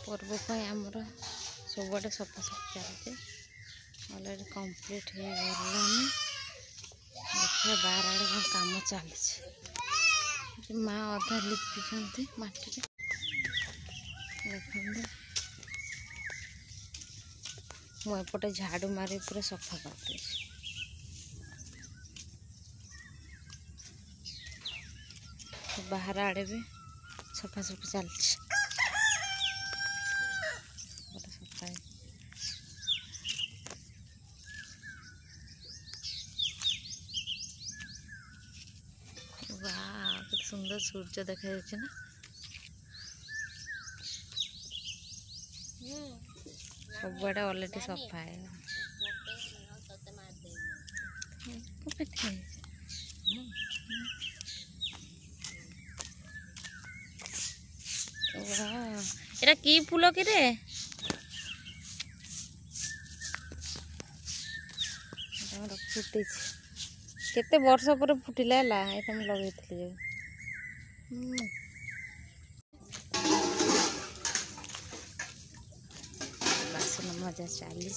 पर्व आमर सबुआडे सफा सफी चलते अलरेडी कंप्लीट हो गलानी। देखिए बाहर आड़े कौन काम चली माँ अधा लिपि माटी देखते मुझे झाड़ू मारी पूरा सफा कर बाहर आड़े भी सफा सफी चलती सुंदर सूर्य देखा जाए ना सबुआडे अलरेडी सफा है। एटा की फूल कि रे फुटी केते वर्ष पर फुटिला है लगे बासन मजा चली।